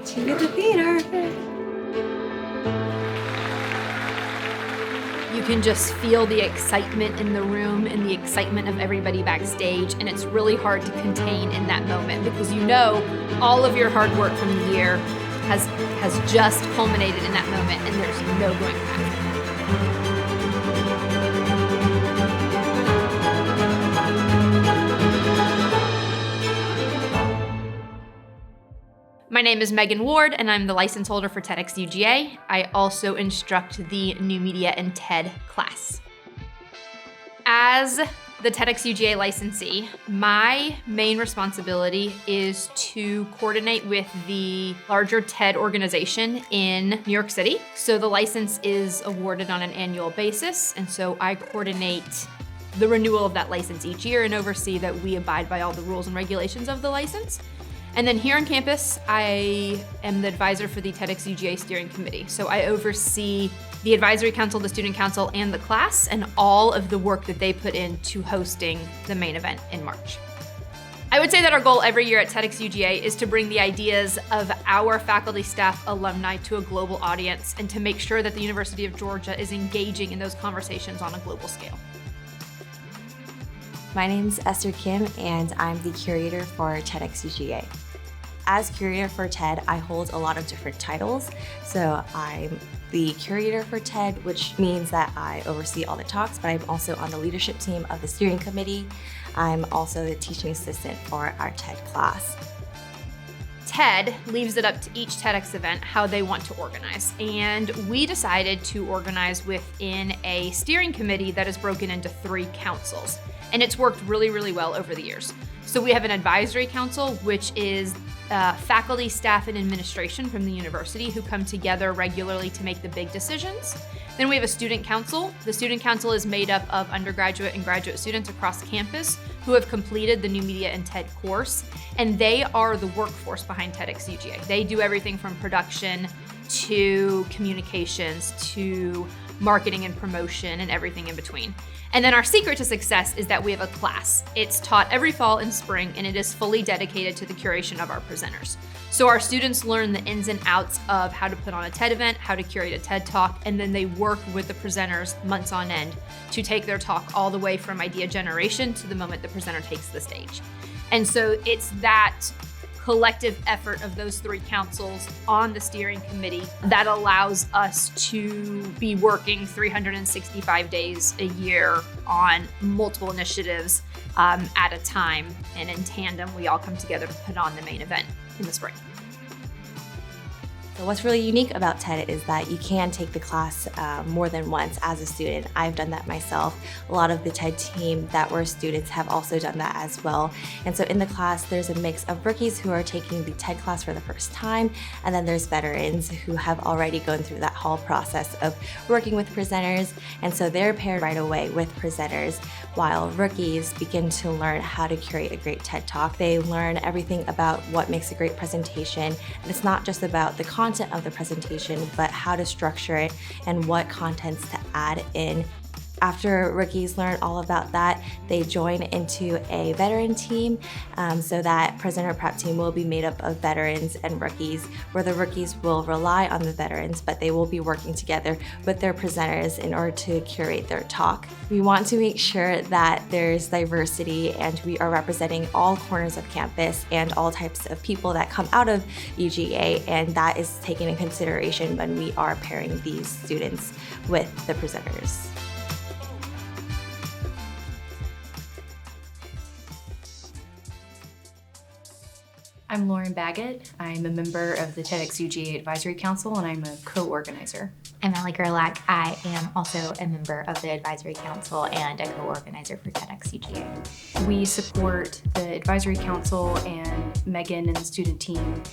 To the theater. You can just feel the excitement in the room and the excitement of everybody backstage, and it's really hard to contain in that moment because you know all of your hard work from the year has just culminated in that moment, and there's no going back. My name is Megan Ward, and I'm the license holder for TEDxUGA. I also instruct the New Media and TED class. As the TEDxUGA licensee, my main responsibility is to coordinate with the larger TED organization in New York City. So the license is awarded on an annual basis, and so I coordinate the renewal of that license each year and oversee that we abide by all the rules and regulations of the license. And then here on campus, I am the advisor for the TEDxUGA steering committee. So I oversee the advisory council, the student council, and the class, and all of the work that they put into hosting the main event in March. I would say that our goal every year at TEDxUGA is to bring the ideas of our faculty, staff, alumni to a global audience and to make sure that the University of Georgia is engaging in those conversations on a global scale. My name's Esther Kim, and I'm the curator for TEDxUGA. As curator for TED, I hold a lot of different titles. So I'm the curator for TED, which means that I oversee all the talks, but I'm also on the leadership team of the steering committee. I'm also the teaching assistant for our TED class. TED leaves it up to each TEDx event how they want to organize. And we decided to organize within a steering committee that is broken into 3 councils. And it's worked really, really well over the years. So we have an advisory council, which is faculty, staff, and administration from the university who come together regularly to make the big decisions. Then we have a student council. The student council is made up of undergraduate and graduate students across campus who have completed the New Media and TED course, and they are the workforce behind TEDxUGA. They do everything from production to communications to marketing and promotion and everything in between. And then our secret to success is that we have a class. It's taught every fall and spring, and it is fully dedicated to the curation of our presenters. So our students learn the ins and outs of how to put on a TED event, how to curate a TED Talk, and then they work with the presenters months on end to take their talk all the way from idea generation to the moment the presenter takes the stage. And so it's that collective effort of those 3 councils on the steering committee that allows us to be working 365 days a year on multiple initiatives at a time. And in tandem, we all come together to put on the main event in the spring. So what's really unique about TED is that you can take the class more than once as a student. I've done that myself. A lot of the TED team that were students have also done that as well. And so in the class, there's a mix of rookies who are taking the TED class for the first time, and then there's veterans who have already gone through that whole process of working with presenters. And so they're paired right away with presenters, while rookies begin to learn how to curate a great TED Talk. They learn everything about what makes a great presentation. And it's not just about the content of the presentation, but how to structure it and what contents to add in. After rookies learn all about that, they join into a veteran team, so that presenter prep team will be made up of veterans and rookies, where the rookies will rely on the veterans, but they will be working together with their presenters in order to curate their talk. We want to make sure that there's diversity and we are representing all corners of campus and all types of people that come out of UGA, and that is taken in consideration when we are pairing these students with the presenters. I'm Lauren Baggett. I'm a member of the TEDxUGA Advisory Council, and I'm a co-organizer. I'm Allie Gerlach. I am also a member of the Advisory Council and a co-organizer for TEDxUGA. We support the Advisory Council and Megan and the student team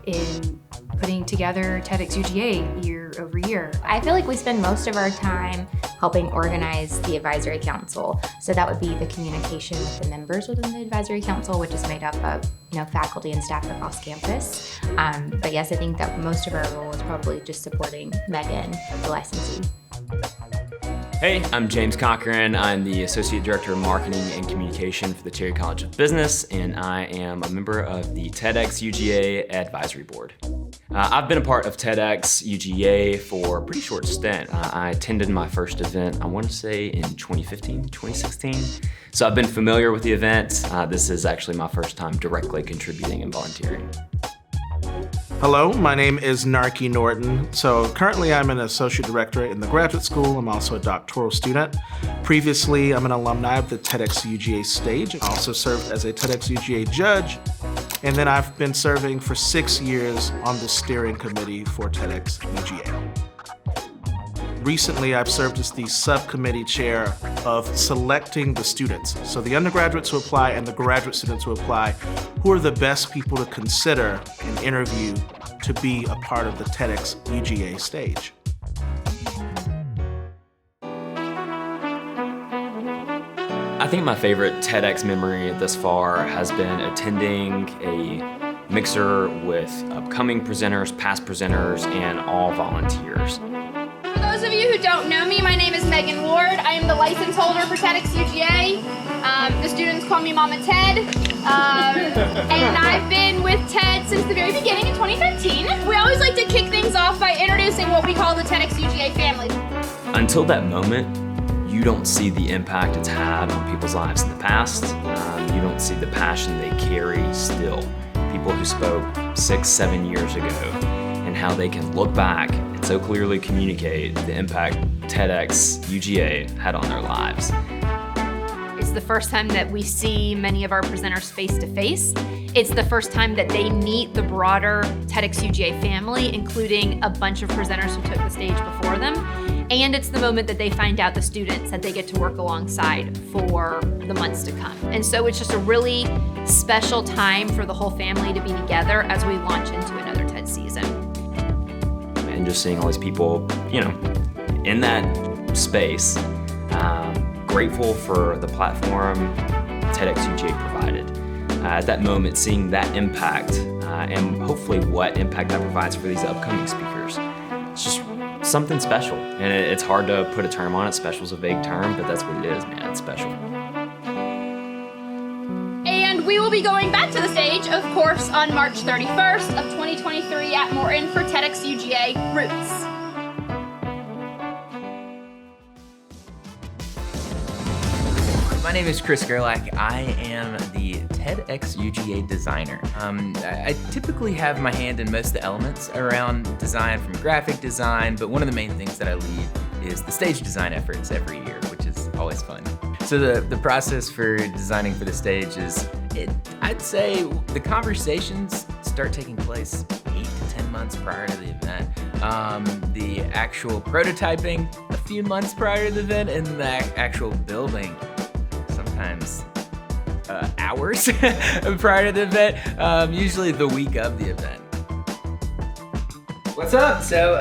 in putting together TEDxUGA year over year. I feel like we spend most of our time helping organize the Advisory Council. So that would be the communication with the members within the Advisory Council, which is made up of faculty and staff across campus. But yes, I think that most of our role is probably just supporting Megan, the licensee. Hey, I'm James Cochran. I'm the Associate Director of Marketing and Communication for the Terry College of Business, and I am a member of the TEDxUGA Advisory Board. I've been a part of TEDxUGA for a pretty short stint. I attended my first event, I want to say in 2015, 2016. So I've been familiar with the event. This is actually my first time directly contributing and volunteering. Hello, my name is Narky Norton. So currently I'm an associate director in the graduate school. I'm also a doctoral student. Previously, I'm an alumni of the TEDxUGA stage. I also served as a TEDxUGA judge. And then I've been serving for 6 years on the steering committee for TEDxUGA. Recently, I've served as the subcommittee chair of selecting the students. So the undergraduates who apply and the graduate students who apply, who are the best people to consider and interview to be a part of the TEDxUGA stage. I think my favorite TEDx memory thus far has been attending a mixer with upcoming presenters, past presenters, and all volunteers. For those of you who don't know me, my name is Megan Ward. I am the license holder for TEDxUGA. The students call me Mama Ted. And I've been with TED since the very beginning in 2013. We always like to kick things off by introducing what we call the TEDxUGA family. Until that moment, you don't see the impact it's had on people's lives in the past. You don't see the passion they carry still. People who spoke 6-7 years ago, and how they can look back and so clearly communicate the impact TEDxUGA had on their lives. It's the first time that we see many of our presenters face to face. It's the first time that they meet the broader TEDxUGA family, including a bunch of presenters who took the stage before them. And it's the moment that they find out the students that they get to work alongside for the months to come. And so it's just a really special time for the whole family to be together as we launch into another TED season. And just seeing all these people, in that space, grateful for the platform TEDxUGA provided. At that moment, seeing that impact and hopefully what impact that provides for these upcoming speakers. It's just something special, and it's hard to put a term on it. Special is a vague term, but that's what it is, man. It's special. And we will be going back to the stage, of course, on March 31st of 2023 at Morton for TEDxUGA Roots. My name is Chris Gerlach. I am the TEDxUGA designer. I typically have my hand in most of the elements around design, from graphic design, but one of the main things that I lead is the stage design efforts every year, which is always fun. So the process for designing for the stage is, I'd say the conversations start taking place 8 to 10 months prior to the event. The actual prototyping a few months prior to the event, and the actual building sometimes hours prior to the event, usually the week of the event. What's up? So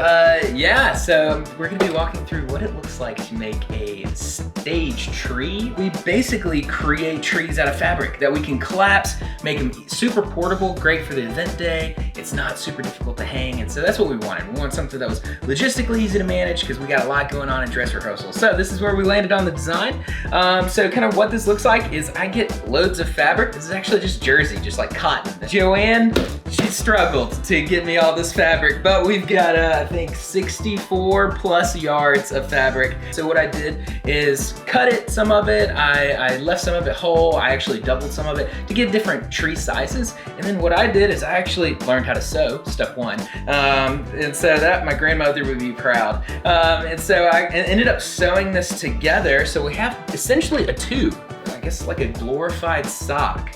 we're gonna be walking through what it looks like to make a stage tree. We basically create trees out of fabric that we can collapse, make them super portable, great for the event day. It's not super difficult to hang, and so that's what we wanted. We want something that was logistically easy to manage because we got a lot going on in dress rehearsal. So this is where we landed on the design. So kind of what this looks like is I get loads of fabric. This is actually just jersey, just like cotton. Joanne, she struggled to get me all this fabric, but we've got, I think, 64 plus yards of fabric. So what I did is cut it, some of it. I left some of it whole. I actually doubled some of it to get different tree sizes. And then what I did is I actually learned how to sew, step one. And so that my grandmother would be proud. And so I ended up sewing this together. So we have essentially a tube, I guess like a glorified sock.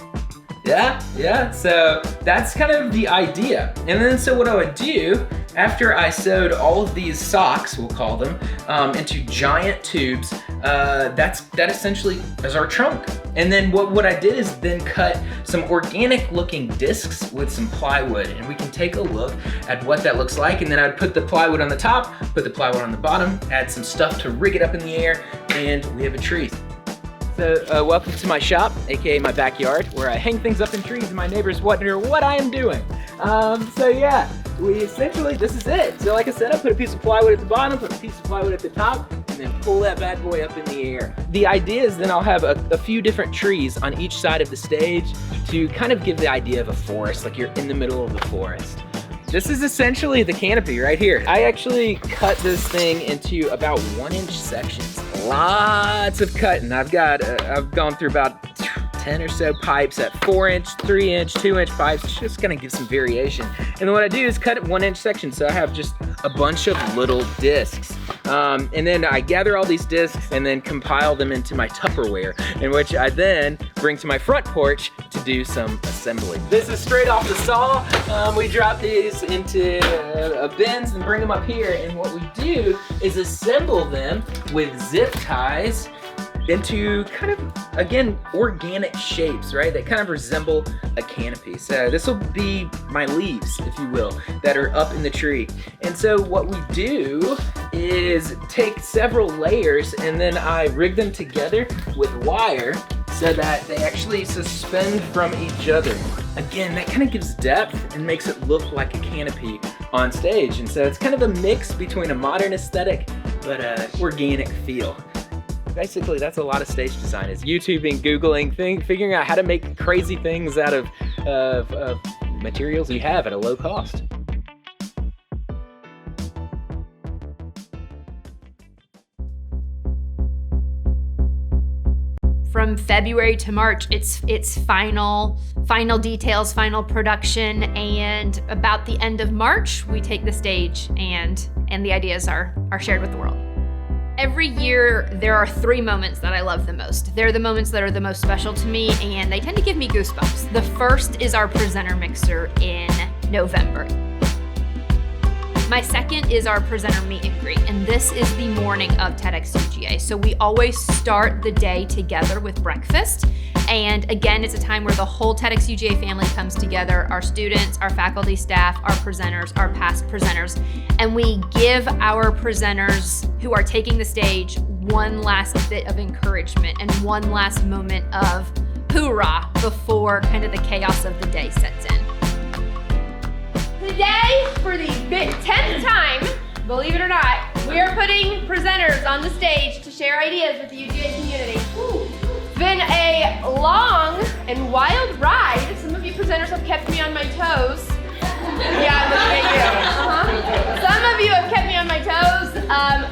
Yeah, so that's kind of the idea. And then so what I would do, after I sewed all of these socks, we'll call them, into giant tubes, that essentially is our trunk. And then what I did is then cut some organic looking discs with some plywood, and we can take a look at what that looks like. And then I'd put the plywood on the top, put the plywood on the bottom, add some stuff to rig it up in the air, and we have a tree. So welcome to my shop, aka my backyard, where I hang things up in trees and my neighbors wonder what I am doing. So yeah, we essentially, this is it. So like I said, I put a piece of plywood at the bottom, put a piece of plywood at the top, and then pull that bad boy up in the air. The idea is then I'll have a few different trees on each side of the stage to kind of give the idea of a forest, like you're in the middle of the forest. This is essentially the canopy right here. I actually cut this thing into about 1-inch sections. Lots of cutting. I've gone through about 10 or so pipes at 4-inch, 3-inch, 2-inch pipes, just gonna give some variation. And then what I do is cut it 1-inch sections, so I have just a bunch of little discs. And then I gather all these discs and then compile them into my Tupperware, in which I then bring to my front porch to do some assembly. This is straight off the saw. We drop these into bins and bring them up here, and what we do is assemble them with zip ties into kind of, again, organic shapes, right? That kind of resemble a canopy. So this will be my leaves, if you will, that are up in the tree. And so what we do is take several layers and then I rig them together with wire so that they actually suspend from each other. Again, that kind of gives depth and makes it look like a canopy on stage. And so it's kind of a mix between a modern aesthetic but an organic feel. Basically, that's a lot of stage design, is YouTubing, Googling, figuring out how to make crazy things out of materials you have at a low cost. From February to March, it's final details, final production, and about the end of March, we take the stage and the ideas are shared with the world. Every year, there are 3 moments that I love the most. They're the moments that are the most special to me, and they tend to give me goosebumps. The first is our presenter mixer in November. My second is our presenter meet and greet, and this is the morning of TEDxUGA. So we always start the day together with breakfast. And again, it's a time where the whole TEDxUGA family comes together, our students, our faculty, staff, our presenters, our past presenters, and we give our presenters who are taking the stage one last bit of encouragement and one last moment of hoorah before kind of the chaos of the day sets in. Today, for the 10th time, believe it or not, we are putting presenters on the stage to share ideas with the UGA community. It's been a long and wild ride. Some of you presenters have kept me on my toes. Yeah, I'm looking at you. Some of you have kept me on my toes,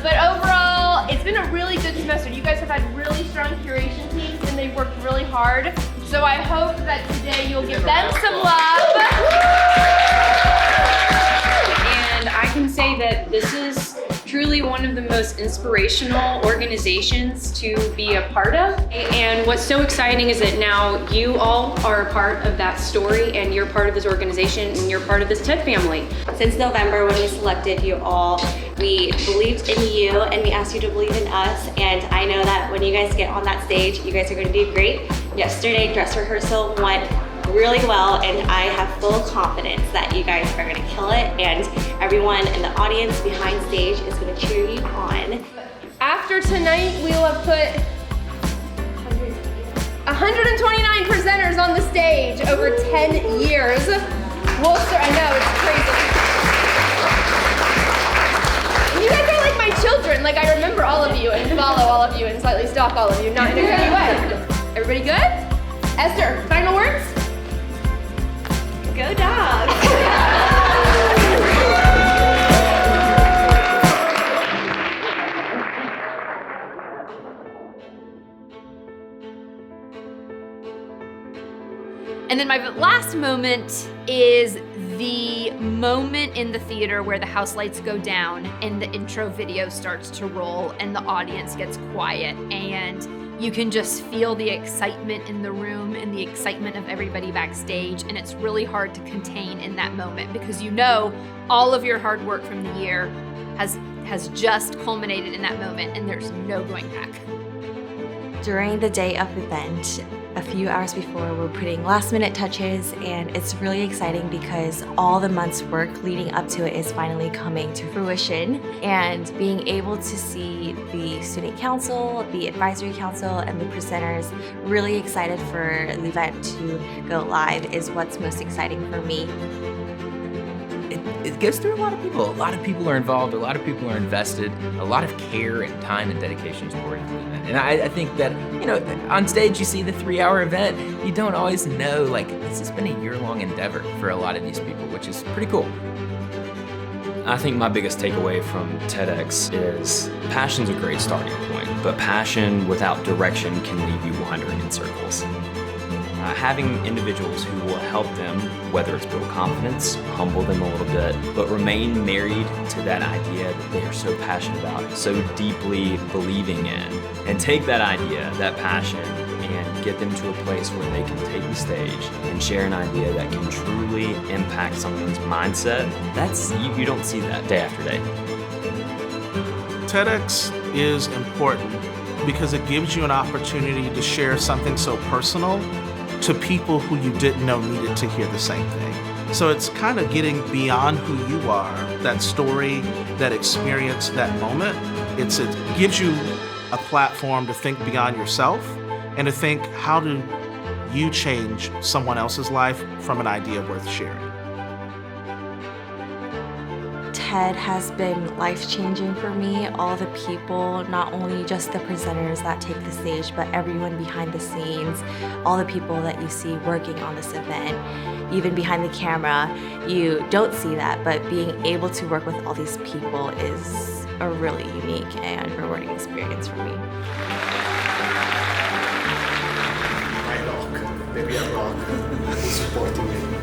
but overall, it's been a really good semester. You guys have had really strong curation teams, and they've worked really hard. So I hope that today you'll give them some love. And I can say that this is truly one of the most inspirational organizations to be a part of. And what's so exciting is that now you all are a part of that story, and you're part of this organization, and you're part of this TED family. Since November, when we selected you all, we believed in you and we asked you to believe in us. And I know that when you guys get on that stage, you guys are going to do great. Yesterday, dress rehearsal went really well, and I have full confidence that you guys are going to kill it, and everyone in the audience behind stage is going to cheer you on. After tonight, we will have put 129 presenters on the stage over 10 years. I know, it's crazy. You guys are like my children. Like, I remember all of you and follow all of you and slightly stalk all of you, not in a creepy way. Everybody good? Esther, final words? Go dogs! And then my last moment is the moment in the theater where the house lights go down and the intro video starts to roll and the audience gets quiet, and you can just feel the excitement in the room and the excitement of everybody backstage, and it's really hard to contain in that moment because you know all of your hard work from the year has just culminated in that moment, and there's no going back. During the day of the event, a few hours before, we're putting last-minute touches, and it's really exciting because all the month's work leading up to it is finally coming to fruition. And being able to see the student council, the advisory council, and the presenters really excited for the event to go live is what's most exciting for me. it goes through a lot of people. A lot of people are involved, a lot of people are invested, a lot of care and time and dedication is poured into the event. And I think that, on stage you see the 3-hour event, you don't always know, like, this has been a year-long endeavor for a lot of these people, which is pretty cool. I think my biggest takeaway from TEDx is passion's a great starting point, but passion without direction can leave you wandering in circles. Having individuals who will help them, whether it's build confidence, humble them a little bit, but remain married to that idea that they are so passionate about, so deeply believing in, and take that idea, that passion, and get them to a place where they can take the stage and share an idea that can truly impact someone's mindset. You don't see that day after day. TEDx is important because it gives you an opportunity to share something so personal to people who you didn't know needed to hear the same thing. So it's kind of getting beyond who you are, that story, that experience, that moment. It gives you a platform to think beyond yourself and to think, how do you change someone else's life from an idea worth sharing? TED has been life-changing for me. All the people, not only just the presenters that take the stage, but everyone behind the scenes, all the people that you see working on this event, even behind the camera, you don't see that, but being able to work with all these people is a really unique and rewarding experience for me. My rock, baby, a rock, supporting me.